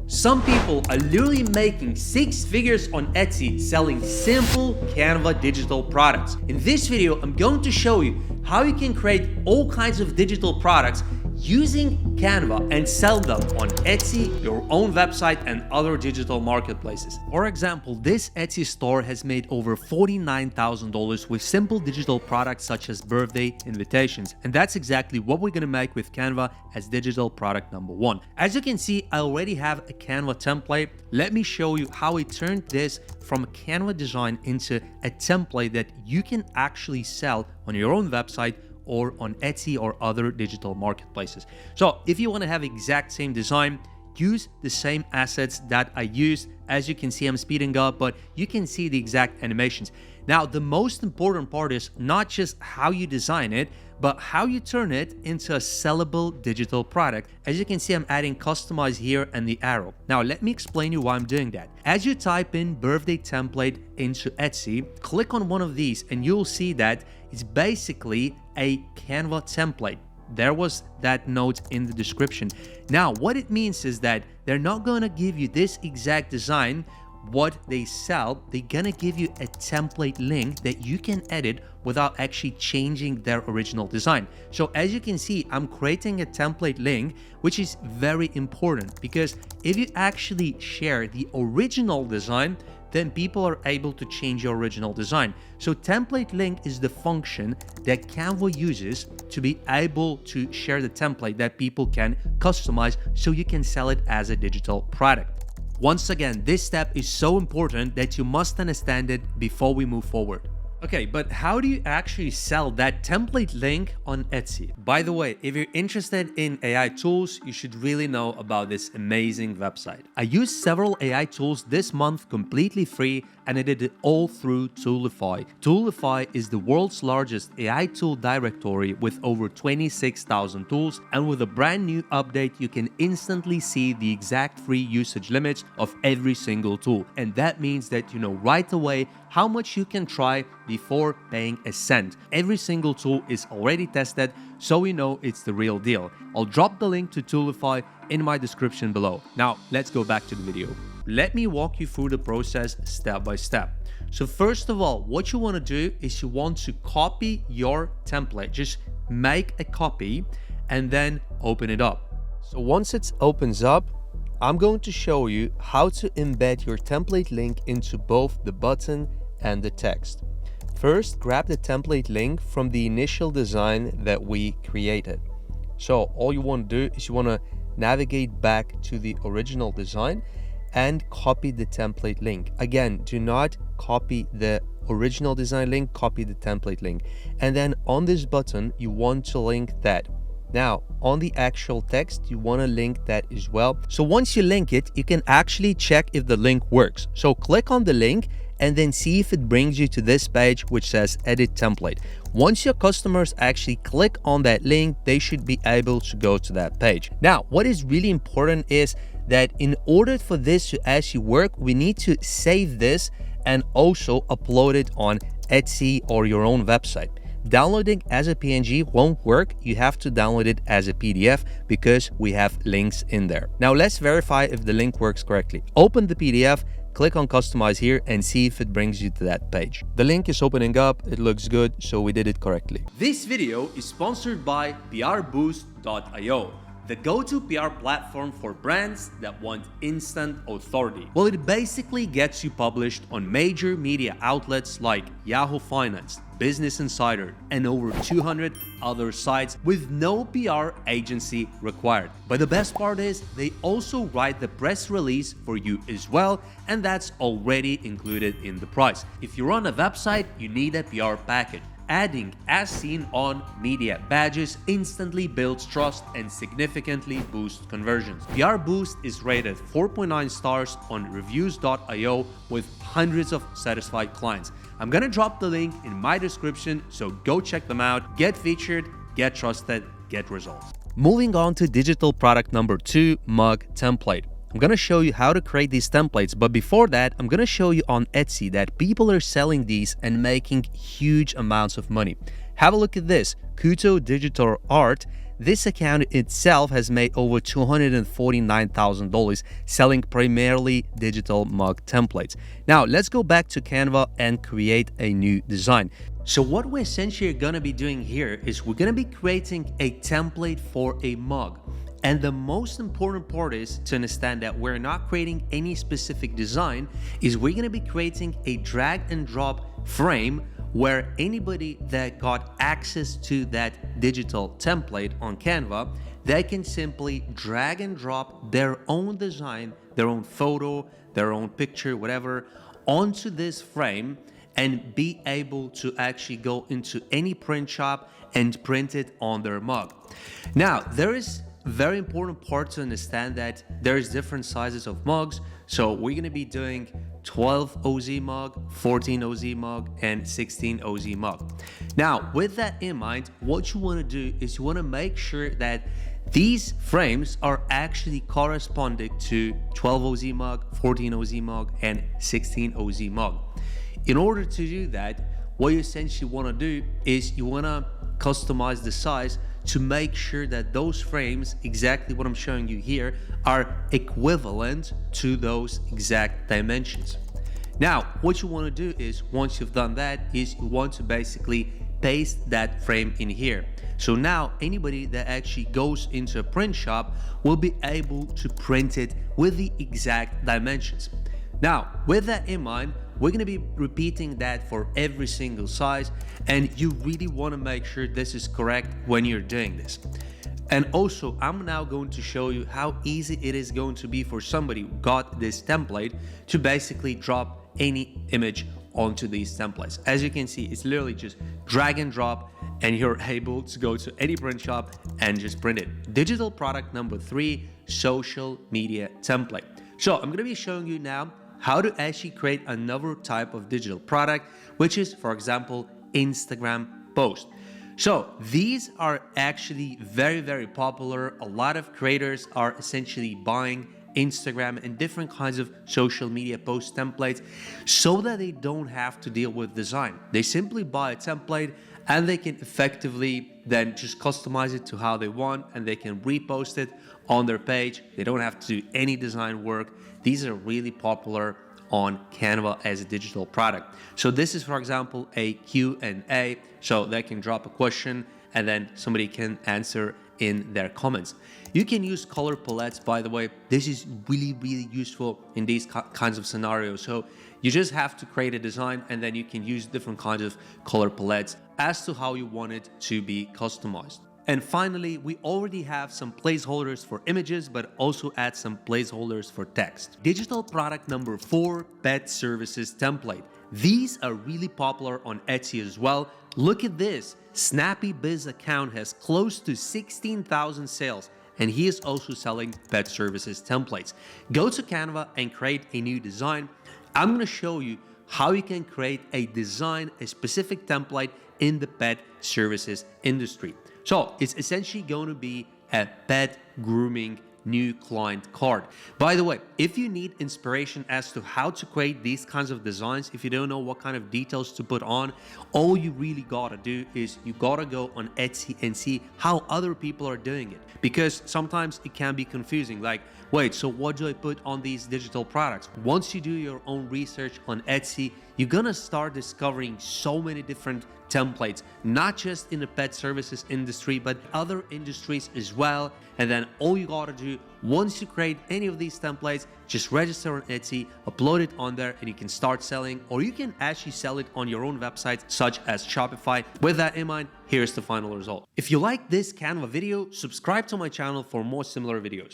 Some people are literally making 6 figures on Etsy selling simple Canva digital products. In this video, I'm going to show you how you can create all kinds of digital products using Canva and sell them on Etsy, your own website, and other digital marketplaces. For example, this Etsy store has made over $49,000 with simple digital products such as birthday invitations. And that's exactly what we're gonna make with Canva as digital product number 1. As you can see, I already have a Canva template. Let me show you how I turned this from a Canva design into a template that you can actually sell on your own website or on Etsy or other digital marketplaces. So if you want to have exact same design, use the same assets that I used. As you can see, I'm speeding up, but you can see the exact animations. Now, the most important part is not just how you design it, but how you turn it into a sellable digital product. As you can see, I'm adding customize here and the arrow. Now, let me explain you why I'm doing that. As you type in birthday template into Etsy, click on one of these and you'll see that it's basically a Canva template. There was that note in the description. Now, what it means is that they're not gonna give you this exact design. What they sell, they're gonna give you a template link that you can edit without actually changing their original design. So as you can see, I'm creating a template link, which is very important because if you actually share the original design, then people are able to change your original design. So template link is the function that Canva uses to be able to share the template that people can customize so you can sell it as a digital product. Once again, this step is so important that you must understand it before we move forward. Okay, but how do you actually sell that template link on Etsy? By the way, if you're interested in AI tools, you should really know about this amazing website. I used several AI tools this month completely free, and I did it all through Toolifi. Toolifi is the world's largest AI tool directory with over 26,000 tools, and with a brand new update, you can instantly see the exact free usage limits of every single tool. And that means that you know right away how much you can try before paying a cent. Every single tool is already tested, so we know it's the real deal. I'll drop the link to Toolifi in my description below. Now, let's go back to the video. Let me walk you through the process step by step. So first of all, what you want to do is you want to copy your template. Just make a copy and then open it up. So once it opens up, I'm going to show you how to embed your template link into both the button and the text. First, grab the template link from the initial design that we created. So all you want to do is you want to navigate back to the original design and copy the template link. Again, do not copy the original design link, copy the template link. And then on this button, you want to link that. Now, on the actual text, you want to link that as well. So once you link it, you can actually check if the link works. So click on the link and then see if it brings you to this page which says edit template. Once your customers actually click on that link, they should be able to go to that page. Now, what is really important is that in order for this to actually work, we need to save this and also upload it on Etsy or your own website. Downloading as a PNG won't work. You have to download it as a PDF because we have links in there. Now let's verify if the link works correctly. Open the PDF, click on customize here and see if it brings you to that page. The link is opening up, it looks good, so we did it correctly. This video is sponsored by prboost.io, the go-to PR platform for brands that want instant authority. Well, it basically gets you published on major media outlets like Yahoo Finance, Business Insider, and over 200 other sites with no PR agency required. But the best part is they also write the press release for you as well, and that's already included in the price. If you run a website, you need a PR package. Adding as seen on media badges instantly builds trust and significantly boosts conversions. PR Boost is rated 4.9 stars on reviews.io with hundreds of satisfied clients. I'm gonna drop the link in my description, so go check them out, get featured, get trusted, get results. Moving on to digital product number 2, mug template. I'm gonna show you how to create these templates, but before that, I'm gonna show you on Etsy that people are selling these and making huge amounts of money. Have a look at this, Kuto Digital Art. This account itself has made over $249,000 selling primarily digital mug templates. Now let's go back to Canva and create a new design. So what we're essentially going to be doing here is we're going to be creating a template for a mug. And the most important part is to understand that we're not creating any specific design, is we're going to be creating a drag and drop frame where anybody that got access to that digital template on Canva, they can simply drag and drop their own design, their own photo, their own picture, whatever, onto this frame and be able to actually go into any print shop and print it on their mug. Now, there is a very important part to understand that there's different sizes of mugs. So we're gonna be doing 12 OZ mug, 14 OZ mug, and 16 OZ mug. Now, with that in mind, what you wanna do is you wanna make sure that these frames are actually corresponding to 12 OZ mug, 14 OZ mug, and 16 OZ mug. In order to do that, what you essentially want to do is you want to customize the size to make sure that those frames, exactly what I'm showing you here, are equivalent to those exact dimensions. Now, what you want to do is, once you've done that, is you want to basically paste that frame in here. So now anybody that actually goes into a print shop will be able to print it with the exact dimensions. Now, with that in mind, we're going to be repeating that for every single size, and you really want to make sure this is correct when you're doing this. And also, I'm now going to show you how easy it is going to be for somebody who got this template to basically drop any image onto these templates. As you can see, it's literally just drag and drop, and you're able to go to any print shop and just print it. Digital product number 3, social media template. So I'm going to be showing you now how to actually create another type of digital product, which is, for example, Instagram post. So these are actually very, very popular. A lot of creators are essentially buying Instagram and different kinds of social media post templates so that they don't have to deal with design. They simply buy a template and they can effectively then just customize it to how they want, and they can repost it on their page. They don't have to do any design work. These are really popular on Canva as a digital product. So this is, for example, a Q&A, so they can drop a question and then somebody can answer in their comments. You can use color palettes, by the way. This is really, really useful in these kinds of scenarios. So you just have to create a design and then you can use different kinds of color palettes as to how you want it to be customized. And finally, we already have some placeholders for images, but also add some placeholders for text. Digital product number 4, pet services template. These are really popular on Etsy as well. Look at this. Snappy Biz account has close to 16,000 sales, and he is also selling pet services templates. Go to Canva and create a new design. I'm going to show you how you can create a design, a specific template in the pet services industry. So it's essentially going to be a pet grooming new client card. By the way, if you need inspiration as to how to create these kinds of designs, if you don't know what kind of details to put on, all you really gotta do is you gotta go on Etsy and see how other people are doing it. Because sometimes it can be confusing, like, wait, so what do I put on these digital products? Once you do your own research on Etsy, you're gonna start discovering so many different templates, not just in the pet services industry, but other industries as well. And then all you gotta do, once you create any of these templates, just register on Etsy, upload it on there, and you can start selling, or you can actually sell it on your own website, such as Shopify. With that in mind, here's the final result. If you like this Canva video, subscribe to my channel for more similar videos.